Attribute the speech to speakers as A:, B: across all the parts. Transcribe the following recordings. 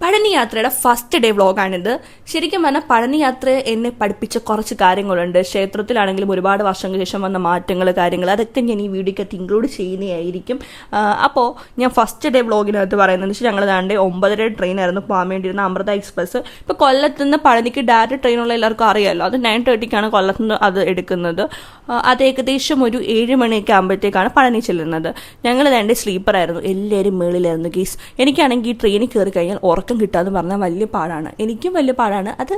A: പഴനി യാത്രയുടെ first day വ്ളോഗാണിത്. ശരിക്കും പറഞ്ഞാൽ പഴനി യാത്ര എന്നെ പഠിപ്പിച്ച കുറച്ച് കാര്യങ്ങളുണ്ട്. ക്ഷേത്രത്തിലാണെങ്കിലും ഒരുപാട് വർഷങ്ങൾക്ക് ശേഷം വന്ന മാറ്റങ്ങൾ, കാര്യങ്ങൾ, അതൊക്കെ ഞാൻ ഈ വീഡിയോക്കകത്ത് ഇൻക്ലൂഡ് ചെയ്യുന്നതായിരിക്കും. അപ്പോൾ ഞാൻ ഫസ്റ്റ് ഡേ വ്ളോഗിനകത്ത് പറയുന്നത് വെച്ചാൽ ഞങ്ങൾ താണ്ടെ 9:30 ട്രെയിനായിരുന്നു പോകാൻ വേണ്ടിയിരുന്ന അമൃത എക്സ്പ്രസ്. ഇപ്പോൾ കൊല്ലത്ത് നിന്ന് പഴനിക്ക് ഡയറക്റ്റ് ട്രെയിനുള്ള എല്ലാവർക്കും അറിയാമല്ലോ, അത് 9:30 കൊല്ലത്ത് നിന്ന് അത് എടുക്കുന്നത്. അത് ഏകദേശം ഒരു 7 മണിയൊക്കെ ആകുമ്പോഴത്തേക്കാണ് പഴനി ചെല്ലുന്നത്. ഞങ്ങൾ താണ്ടെ സ്ലീപ്പറായിരുന്നു, എല്ലാവരും മേളിലായിരുന്നു ഗീസ്. എനിക്കാണെങ്കിൽ ഈ ട്രെയിനിൽ കയറി കഴിഞ്ഞാൽ ഉറക്കം കിട്ടാന്ന് പറഞ്ഞാൽ വലിയ പാടാണ്, എനിക്കും വലിയ പാടാണ്. അത്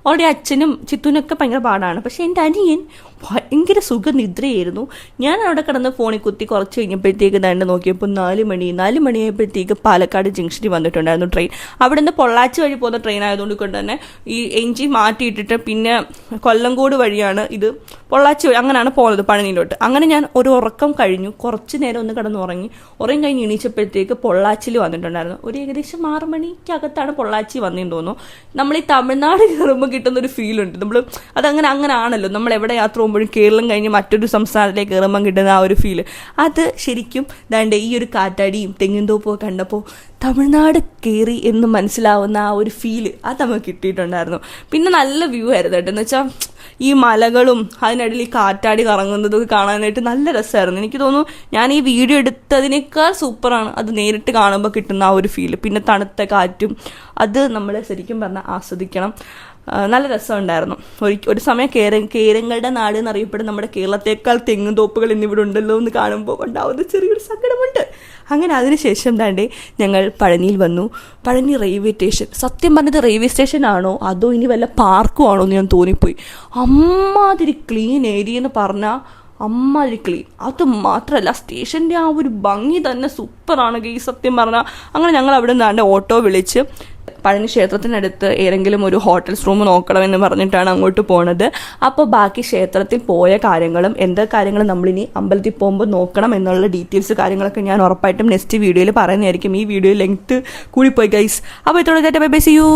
A: ഓൾറെഡി അച്ഛനും ചിത്തുനൊക്കെ ഭയങ്കര പാടാണ്. പക്ഷെ എൻ്റെ അനിയൻ ഭയങ്കര സുഖനിദ്രയായിരുന്നു. ഞാൻ അവിടെ കിടന്ന് ഫോണിൽ കുത്തി കുറച്ച് കഴിഞ്ഞപ്പോഴത്തേക്ക് ദണ്ട് നോക്കിയപ്പോൾ 4 മണിയായപ്പോഴത്തേക്ക് പാലക്കാട് ജംഗ്ഷനിൽ വന്നിട്ടുണ്ടായിരുന്നു ട്രെയിൻ. അവിടെ നിന്ന് പൊള്ളാച്ചി വഴി പോകുന്ന ട്രെയിൻ ആയതുകൊണ്ട് കൊണ്ട് തന്നെ ഈ എഞ്ചിൻ മാറ്റിയിട്ടിട്ട് പിന്നെ കൊല്ലങ്കോട് വഴിയാണ് ഇത് പൊള്ളാച്ചി വഴി അങ്ങനെയാണ് പോകുന്നത് പഴനിയിലോട്ട്. അങ്ങനെ ഞാൻ ഒരു ഉറക്കം കഴിഞ്ഞു, കുറച്ച് നേരം ഒന്ന് കിടന്ന് ഉറങ്ങി കഴിഞ്ഞ് എണീച്ചപ്പോഴത്തേക്ക് പൊള്ളാച്ചിയിൽ വന്നിട്ടുണ്ടായിരുന്നു. ഒരു ഏകദേശം 6 മണിക്കകത്താണ് പൊള്ളാച്ചി വന്നതെന്ന് തോന്നുന്നു. നമ്മൾ ഈ തമിഴ്നാട് കയറുമ്പോൾ കിട്ടുന്നൊരു ഫീലുണ്ട്. നമ്മൾ അങ്ങനെ ആണല്ലോ, നമ്മൾ എവിടെ യാത്ര പോകുമ്പോഴും കേരളം കഴിഞ്ഞ് മറ്റൊരു സംസ്ഥാനത്തിലേക്ക് കയറുമ്പോൾ കിട്ടുന്ന ആ ഒരു ഫീല്, അത് ശരിക്കും ദാണ്ട് ഈ ഒരു കാറ്റാടിയും തെങ്ങിൻതോപ്പും കണ്ടപ്പോൾ തമിഴ്നാട് കയറി എന്ന് മനസ്സിലാവുന്ന ആ ഒരു ഫീല് അത് നമുക്ക് കിട്ടിയിട്ടുണ്ടായിരുന്നു. പിന്നെ നല്ല വ്യൂ ആയിരുന്നു കേട്ടോ. എന്ന് വെച്ചാൽ ഈ മലകളും അതിനിടയിൽ ഈ കാറ്റാടി കറങ്ങുന്നതൊക്കെ കാണാനായിട്ട് നല്ല രസമായിരുന്നു. എനിക്ക് തോന്നുന്നു ഞാൻ ഈ വീഡിയോ എടുത്തതിനേക്കാൾ സൂപ്പറാണ് അത് നേരിട്ട് കാണുമ്പോൾ കിട്ടുന്ന ആ ഒരു ഫീല്. പിന്നെ തണുത്ത കാറ്റും അത് നമ്മൾ ശരിക്കും പറഞ്ഞാൽ ആസ്വദിക്കണം. നല്ല രസമുണ്ടായിരുന്നു. ഒരു സമയം കേരങ്ങളുടെ നാട് എന്നറിയപ്പെടുന്ന നമ്മുടെ കേരളത്തേക്കാൾ തെങ്ങും തോപ്പുകൾ എന്നിവിടെ ഉണ്ടല്ലോ എന്ന് കാണുമ്പോൾ ഉണ്ടാവുന്ന ചെറിയൊരു സങ്കടമുണ്ട്. അങ്ങനെ അതിനുശേഷം താണ്ടെ ഞങ്ങൾ പഴനിയിൽ വന്നു. പഴനി റെയിൽവേ സ്റ്റേഷൻ, സത്യം പറഞ്ഞത് റെയിൽവേ സ്റ്റേഷൻ ആണോ അതോ ഇനി വല്ല പാർക്കും ആണോ എന്ന് ഞാൻ തോന്നിപ്പോയി. അമ്മാതിരി ക്ലീൻ ഏരിയ എന്ന് പറഞ്ഞാൽ അമ്മാതിരി ക്ലീൻ. അത് മാത്രമല്ല സ്റ്റേഷൻ്റെ ആ ഒരു ഭംഗി തന്നെ സൂപ്പറാണ് ഈ സത്യം പറഞ്ഞാൽ. അങ്ങനെ ഞങ്ങൾ അവിടെ നിന്നാണ്ട് ഓട്ടോ വിളിച്ച് പഴനി ക്ഷേത്രത്തിനടുത്ത് ഏതെങ്കിലും ഒരു ഹോട്ടൽസ് റൂം നോക്കണമെന്ന് പറഞ്ഞിട്ടാണ് അങ്ങോട്ട് പോണത്. അപ്പോൾ ബാക്കി ക്ഷേത്രത്തിൽ പോയ കാര്യങ്ങളും എന്തൊക്കെ കാര്യങ്ങളും നമ്മളിനി അമ്പലത്തിൽ പോകുമ്പോൾ നോക്കണം എന്നുള്ള ഡീറ്റെയിൽസ് കാര്യങ്ങളൊക്കെ ഞാൻ ഉറപ്പായിട്ടും നെക്സ്റ്റ് വീഡിയോയിൽ പറയുന്നതായിരിക്കും. ഈ വീഡിയോ ലെങ്ത് കൂടിപ്പോയി ഗൈസ്. അപ്പോൾ ഇത്തോടെ ബൈ ബൈ, സീ യു.